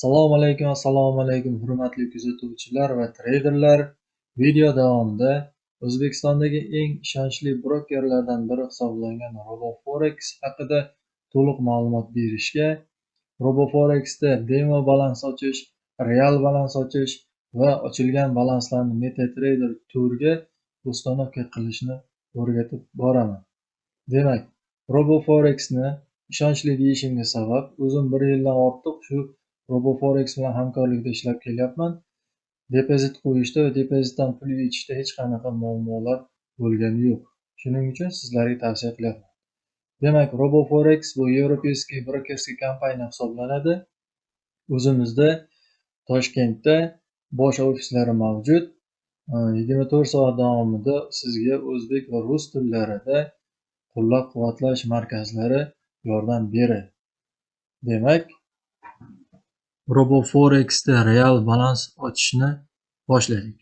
Assalomu alaykum hurmatli kuzatuvchilar va treyderlar. Video davomida O'zbekistondagi eng ishonchli brokerlardan biri hisoblangan RoboForex haqida to'liq ma'lumot berishga, RoboForexda demo balans ochish, real balans ochish va ochilgan balanslarni MetaTrader 2 ga postanovka qilishni o'rgatib boraman. Demak, RoboForexni ishonchli deyishimga sabab, o'zim 1 yildan ortiq shu RoboForex bilan hamkorlikda ishlab kelyapman. Depozit qo'yishda va depozitdan pul yechishda hech qanaqa muammolar bo'lgani yo'q. Shuning uchun sizlarga tavsiya qilyapman. Demak, RoboForex bu Европейский brokerskiy kompaniya hisoblanadi. O'zimizda Toshkentda bosh ofislari mavjud. 24 soat davomida sizga o'zbek va rus tillarida qo'llab-quvvatlash markazlari yordam beradi. Demak, RoboForexda real balans ochishni boshladik.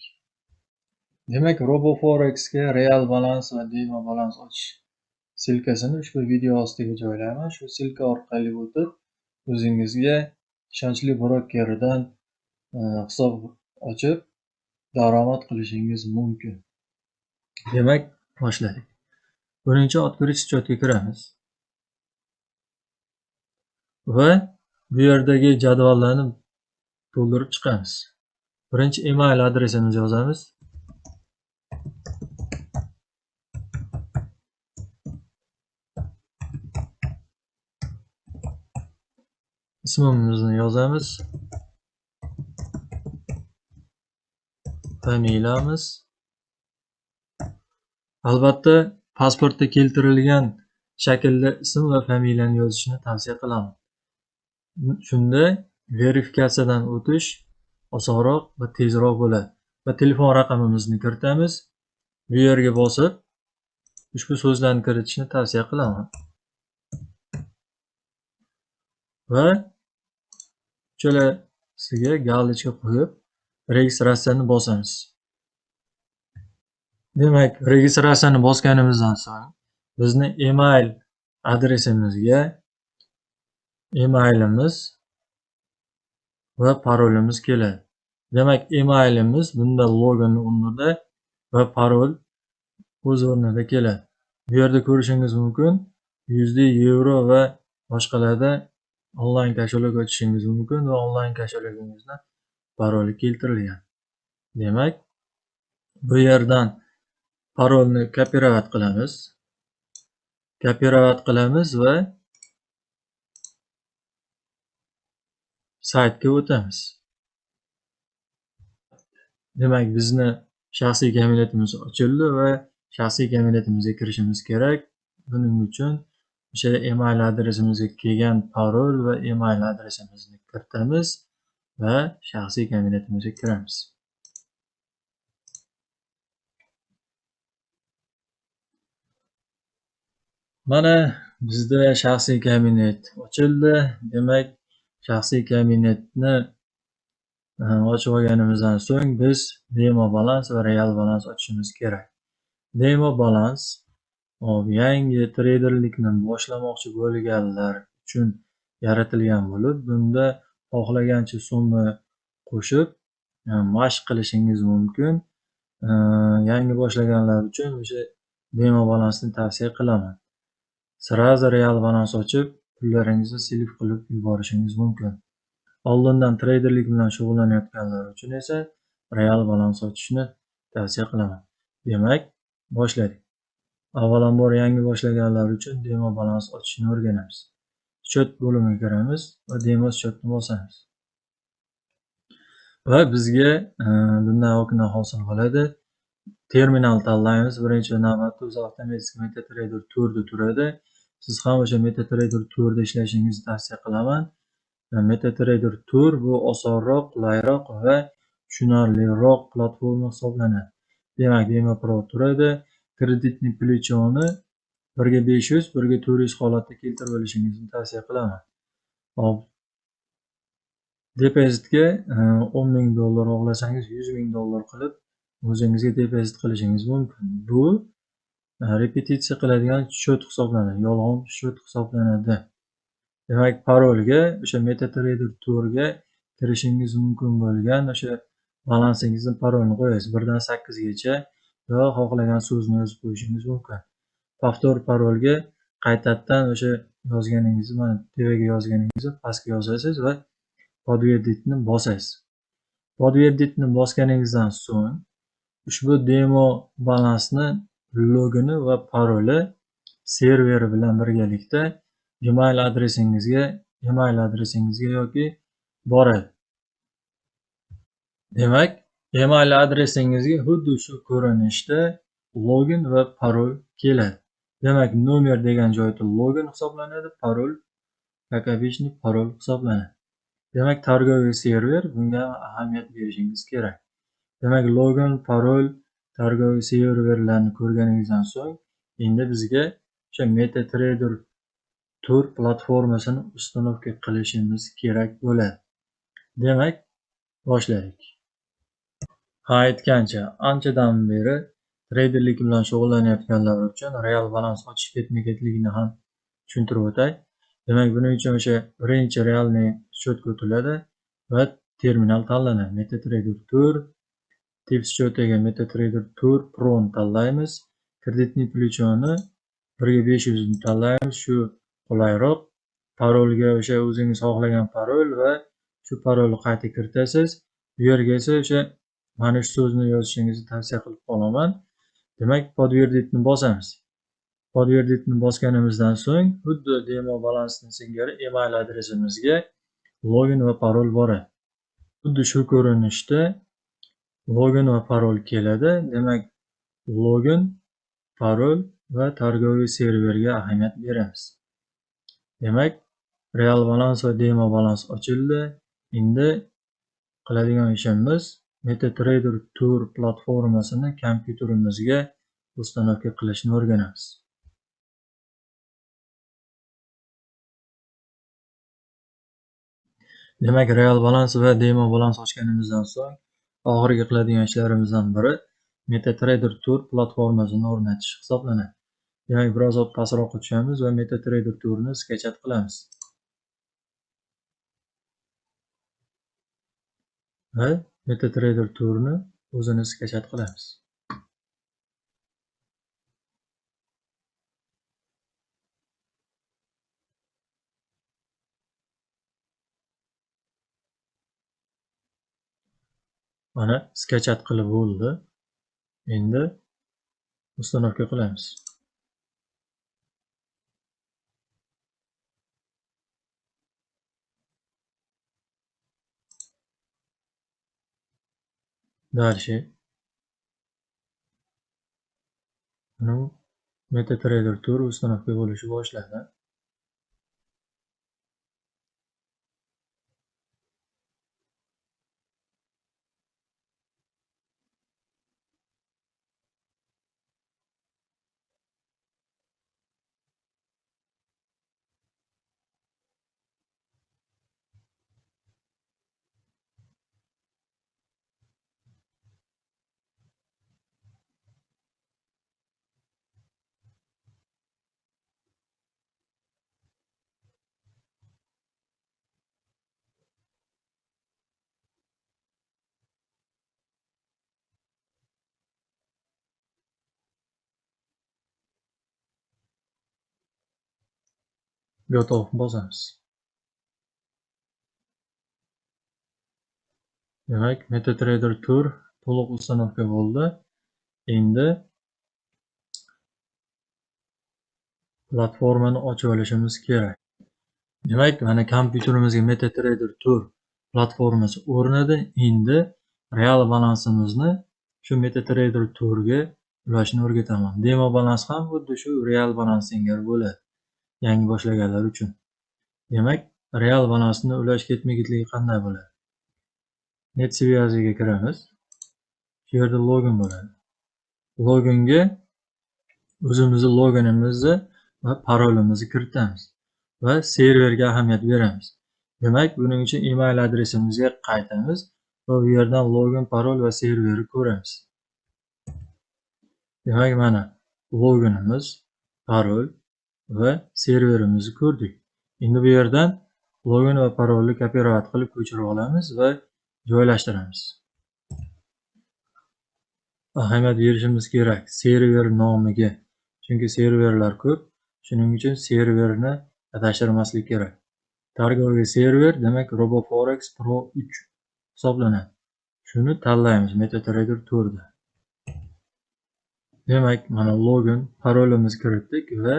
Demak, RoboForexga real balans va demo balans ochish silkasini ushbu video ostiga joylayman. Shu silka orqali o'tib, o'zingizga ishonchli brokerdan hisob ochib, daromad qilishingiz mumkin. Demak, boshladik. Birinchi открыть счетga kiramiz. Va bu yerdagi jadvallarni to'ldirib chiqamiz. Birinchi email adresimizni yozamiz. Ismimizni yozamiz. Familiyamiz. Albatta, pasportda keltirilgan shaklda ism va familiyani yozishni tavsiya qilaman. Shunda verifikatsiyadan o'tish osonroq va tezroq bo'ladi. Va telefon raqamimizni kiritamiz. Bu yerga bosib, ushbu so'zlarni kiritishni tavsiya qilaman. Va uchalasiga galочка qo'yib, registratsiyani bosamiz. Demak, registratsiyani bosganimizdan so'ng bizni email adresimizga emailimiz va parolimiz keladi. Demak, emailimiz bunda logon o'rnida va parol o'z o'rnida keladi. Bu yerda ko'rishingiz mumkin, €100 va boshqalarda onlayn kошелек ochishingiz mumkin va onlayn kошелегingizda paroli keltirilgan. Demak, bu yerdan parolni kopirovat qilamiz. Kopirovat qilamiz va saytga o'tamiz. Demak, bizni shaxsiy kabinetimiz ochildi va shaxsiy kabinetimizga kirishimiz kerak. Buning uchun o'sha email adresimizga kelgan parol va email adresimizni kiritamiz va shaxsiy kabinetimizga kiramiz. Mana bizda shaxsiy kabinet ochildi. Demak, shaxsiy kabinetni ochib olganimizdan so'ng biz demo balans va real balans ochishimiz kerak. Demo balans yangi treyderlikni boshlamoqchi bo'lganlar uchun yaratilgan bo'lib, bunda xohlagancha summa qo'shib mashq qilishingiz mumkin. Yangi boshlaganlar uchun o'sha demo balansni tavsiya qilaman. Sirazi real balans ochib, pullaringizni silib qilib yuborishingiz mumkin. Oldindan treyderlik bilan shug'ullanayotganlar uchun esa real balans ochishni tavsiya qilaman. Demak, boshladik. Avvalambor yangi boshlaganlar uchun demo balans ochishni o'rganamiz. Счет bo'limiga kiramiz va demo счетni bosamiz. Va bizga bunday okna hosil bo'ladi. Terminal tanlaymiz. Birinchi navbatda UzAutomatic MetaTrader 2 da turadi. Siz ham o'sha MetaTrader 2 da ishlashingizni tavsiya qilaman. MetaTrader 2 bu osonroq, qulayroq va tushunarliroq platforma hisoblanadi. Demak, Demo Pro turadi. Kreditni plechoni 1/500, 1/400 holatda keltirib olishingizni tavsiya qilaman. Hop. Depozitga $10,000 xohlasangiz $100,000 qilib o'zingizga depozit qilishingiz mumkin. Bu repetitsiya qiladigan счет hisoblanadi, yolg'on счет hisoblanadi. Demak, parolga o'sha MetaTrader 2 ga kirishingiz mumkin bo'lgan o'sha balansingizni parolni qo'yasiz 1 dan 8 gacha va xohlagan so'zni yozib qo'yishingiz mumkin. Повтор parolga qaytadan o'sha yozganingizni mana tevaga yozganingizni pastga yozasiz va podveditni bosasiz. Podveditni bosganingizdan so'ng ushbu demo balansni logini va paroli serveri bilan birgalikda email adresingizga yoki boradi. Demak, email adresingizga xuddi shu ko'rinishda login va parol keladi. Demak, nomer degan joyda login hisoblanadi, parol как обычный parol hisoblanadi. Demak, targoviy server bunga ahamiyat berishingiz kerak. Demak, login, parol, targoviy serverlarni ko'rganingizdan so'ng, endi bizga o'sha MetaTrader Tour platformasini ustanovka qilishimiz kerak bo'ladi. Demak, boshlaylik. Aytgancha, anchadan beri treyderlik bilan shug'ullanayotganlar uchun real balans ochish ketma-ketligini ham tushuntirib o'tay. Demak, buning uchun o'sha birinchi realniy счетga o'tiladi va terminal tanlanadi. MetaTrader Tour tip счетga MetaTrader Tour Pro ni tanlaymiz. Kreditniy plechoni 1/500 ni tanlaymiz. Shu qulayroq. Parolga o'sha o'zingiz xohlagan parol va shu parolni qayta kiritasiz. Bu yerga esa o'sha mana shu so'zni yozishingizni tavsiya qilib qolaman. Demak, podverditni bosamiz. Podverditni bosganimizdan so'ng xuddi demo balansni singari email adresimizga login va parol boradi. Xuddi shu ko'rinishda login va parol keladi. Demak, login, parol va targoviy serverga ahamiyat beramiz. Demak, real balans va demo balans ochildi. Endi qiladigan ishimiz MetaTrader Tour platformasini kompyuterimizga ustanovka qilishni o'rganamiz. Demak, real balans va demo balans ochganimizdan so'ng oxirgi qiladigan ishlarimizdan biri MetaTrader Tour platformasini o'rnatish hisoblanadi. Demak, biroz pastroqqa tushamiz va MetaTrader Tourni sketchat qilamiz. Va MetaTrader Tourni o'zini sketchat qilamiz. Mana sketchat qilib bo'ldi. Endi ustanovka qilamiz. Дальше MetaTrader Tour ustanovka bo'lishi boshladi. Готов bosamiz. Demak, MetaTrader Tour to'liq ustanovka bo'ldi. Endi platformani ochib olishimiz kerak. Demak, mana kompyuterimizga MetaTrader Tour platformasi o'rnadi. Endi real balansimizni shu MetaTrader Tourga ulashni o'rgataman. Demo balans ham xuddi shu real balans singari bo'ladi. Yangi boshlaganlar uchun. Demak, real balansni ulash ketma-ketligi qanday bo'ladi? Net связиga kiramiz. Shu yerda login bo'ladi. Loginga o'zimizning loginimizni va parolimizni kiritamiz va serverga ahamiyat beramiz. Demak, buning uchun email adresimizga qaytamiz va bu yerdan login, parol va serverni ko'ramiz. Demak, mana loginimiz, parol va serverimizni ko'rdik. Endi bu yerdan login va parolni kopirovat qilib ko'chirib olamiz va joylashtiramiz. Ahamiyat berishimiz kerak server nomiga. Chunki serverlar ko'p. Shuning uchun serverni adashtirmaslik kerak. Targoviy server demak RoboForex Pro 3 hisoblanadi. Shuni tanlaymiz MetaTrader 4 da. Demak, mana login, parolimizni kiritdik va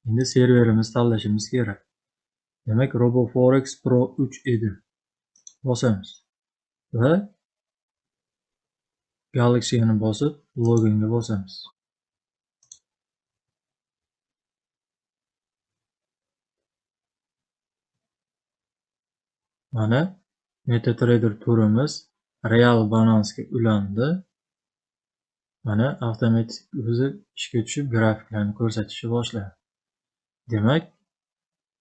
endi serverimizni tanlashimiz kerak. Demak, RoboForex Pro 3 edi. Bosamiz va Galaxy'ni bosib, loginga bosamiz. Mana MetaTrader turimiz real balansga ulandi. Mana avtomatik o'zi ishga tushib grafiklarni ko'rsatishni boshladi. Demak,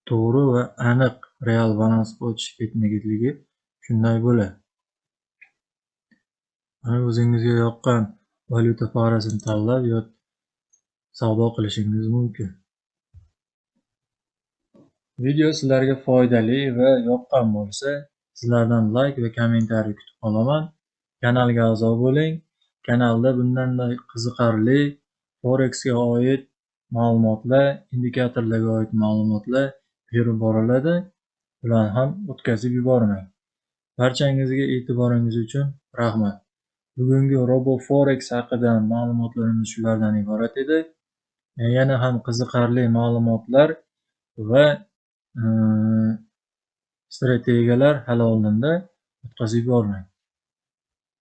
to'g'ri va aniq real balans o'tish ketmaganligi shunday bo'ladi. Mana o'zingizga yoqqan valyuta parasini tanlab savdo qilishingiz mumkin. Video sizlarga foydali va yoqqan bo'lsa, sizlardan like va kommentariy kutib qolaman. Kanalga a'zo bo'ling. Kanalda bundan qiziqarli Forexga oid ma'lumotlar, indikatorlarga oid ma'lumotlar berib boriladi. Ularni ham o'tkazib yubormang. Barchangizga e'tiboringiz uchun rahmat. Bugungi RoboForex haqida ma'lumotlarimiz shulardan iborat edi. Yana ham qiziqarli ma'lumotlar va strategiyalar hali oldinda o'tkazib yubormang.